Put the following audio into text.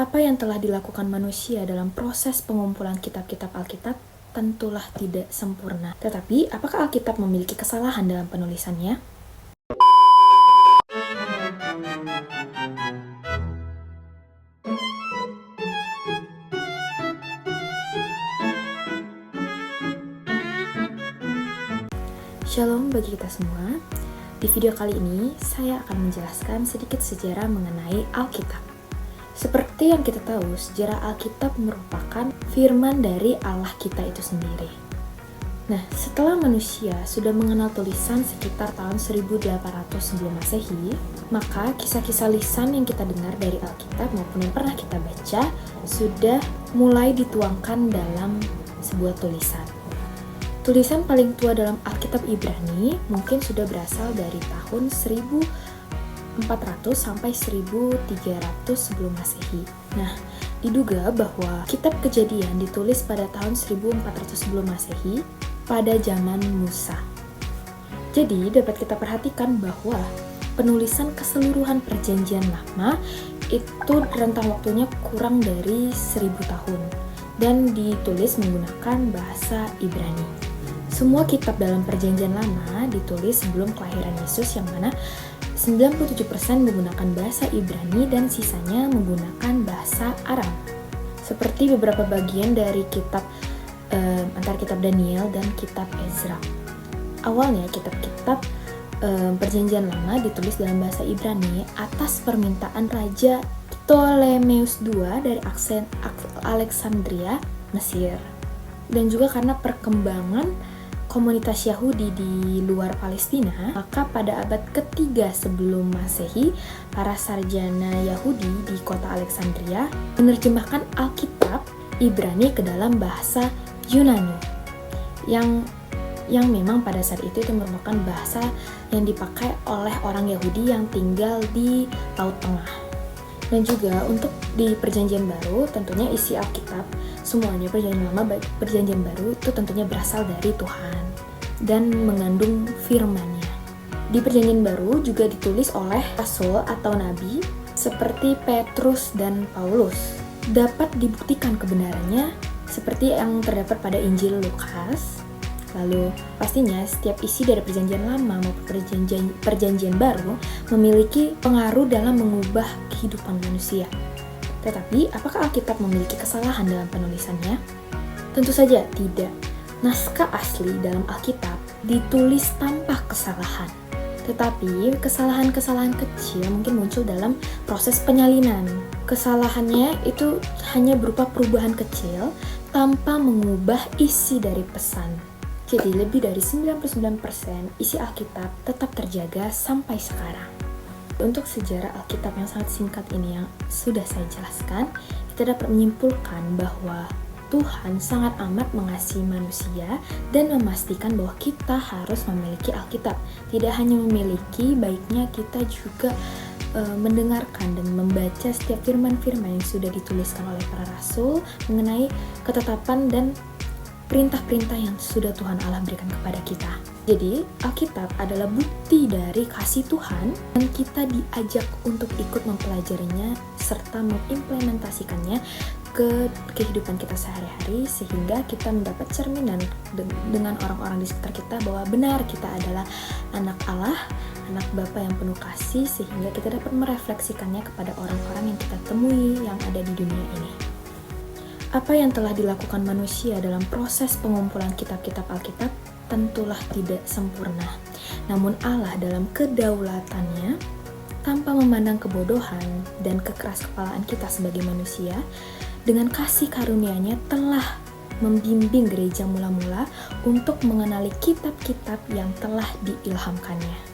Apa yang telah dilakukan manusia dalam proses pengumpulan kitab-kitab Alkitab tentulah tidak sempurna. Tetapi, apakah Alkitab memiliki kesalahan dalam penulisannya? Shalom bagi kita semua. Di video kali ini, saya akan menjelaskan sedikit sejarah mengenai Alkitab. Seperti yang kita tahu, sejarah Alkitab merupakan firman dari Allah kita itu sendiri. Nah, setelah manusia sudah mengenal tulisan sekitar tahun 1800 sebelum Masehi, maka kisah-kisah lisan yang kita dengar dari Alkitab maupun yang pernah kita baca sudah mulai dituangkan dalam sebuah tulisan. Tulisan paling tua dalam Alkitab Ibrani mungkin sudah berasal dari tahun 1400 sampai 1300 sebelum Masehi. Nah, diduga bahwa kitab Kejadian ditulis pada tahun 1400 sebelum Masehi pada zaman Musa. Jadi, dapat kita perhatikan bahwa penulisan keseluruhan Perjanjian Lama itu rentang waktunya kurang dari 1000 tahun dan ditulis menggunakan bahasa Ibrani. Semua kitab dalam Perjanjian Lama ditulis sebelum kelahiran Yesus, yang mana 97% menggunakan bahasa Ibrani dan sisanya menggunakan bahasa Aram. Seperti beberapa bagian dari kitab antara kitab Daniel dan kitab Ezra. Awalnya kitab-kitab Perjanjian Lama ditulis dalam bahasa Ibrani atas permintaan Raja Ptolemeus II dari Alexandria, Mesir. Dan juga karena perkembangan komunitas Yahudi di luar Palestina, maka pada abad ketiga sebelum Masehi, para sarjana Yahudi di kota Alexandria menerjemahkan Alkitab Ibrani ke dalam bahasa Yunani, yang memang pada saat itu merupakan bahasa yang dipakai oleh orang Yahudi yang tinggal di Laut Tengah. Dan juga untuk di Perjanjian Baru, tentunya isi Alkitab semuanya, Perjanjian Lama baik Perjanjian Baru, itu tentunya berasal dari Tuhan dan mengandung firman-Nya. Di Perjanjian Baru juga ditulis oleh rasul atau nabi seperti Petrus dan Paulus. Dapat dibuktikan kebenarannya seperti yang terdapat pada Injil Lukas. Lalu pastinya setiap isi dari Perjanjian Lama maupun Perjanjian Baru memiliki pengaruh dalam mengubah kehidupan manusia. Tetapi, apakah Alkitab memiliki kesalahan dalam penulisannya? Tentu saja tidak. Naskah asli dalam Alkitab ditulis tanpa kesalahan. Tetapi, kesalahan-kesalahan kecil mungkin muncul dalam proses penyalinan. Kesalahannya itu hanya berupa perubahan kecil tanpa mengubah isi dari pesan. Jadi, lebih dari 99% isi Alkitab tetap terjaga sampai sekarang. Untuk sejarah Alkitab yang sangat singkat ini yang sudah saya jelaskan, kita dapat menyimpulkan bahwa Tuhan sangat amat mengasihi manusia dan memastikan bahwa kita harus memiliki Alkitab. Tidak hanya memiliki, baiknya kita juga mendengarkan dan membaca setiap firman-firman yang sudah dituliskan oleh para rasul mengenai ketetapan dan perintah-perintah yang sudah Tuhan Allah berikan kepada kita. Jadi, Alkitab adalah bukti dari kasih Tuhan dan kita diajak untuk ikut mempelajarinya serta mengimplementasikannya ke kehidupan kita sehari-hari sehingga kita mendapat cerminan dengan orang-orang di sekitar kita bahwa benar kita adalah anak Allah, anak Bapa yang penuh kasih, sehingga kita dapat merefleksikannya kepada orang-orang yang kita temui yang ada di dunia ini. Apa yang telah dilakukan manusia dalam proses pengumpulan kitab-kitab Alkitab tentulah tidak sempurna. Namun Allah dalam kedaulatannya, tanpa memandang kebodohan dan kekeraskepalaan kita sebagai manusia, dengan kasih karunia-Nya telah membimbing gereja mula-mula untuk mengenali kitab-kitab yang telah diilhamkannya.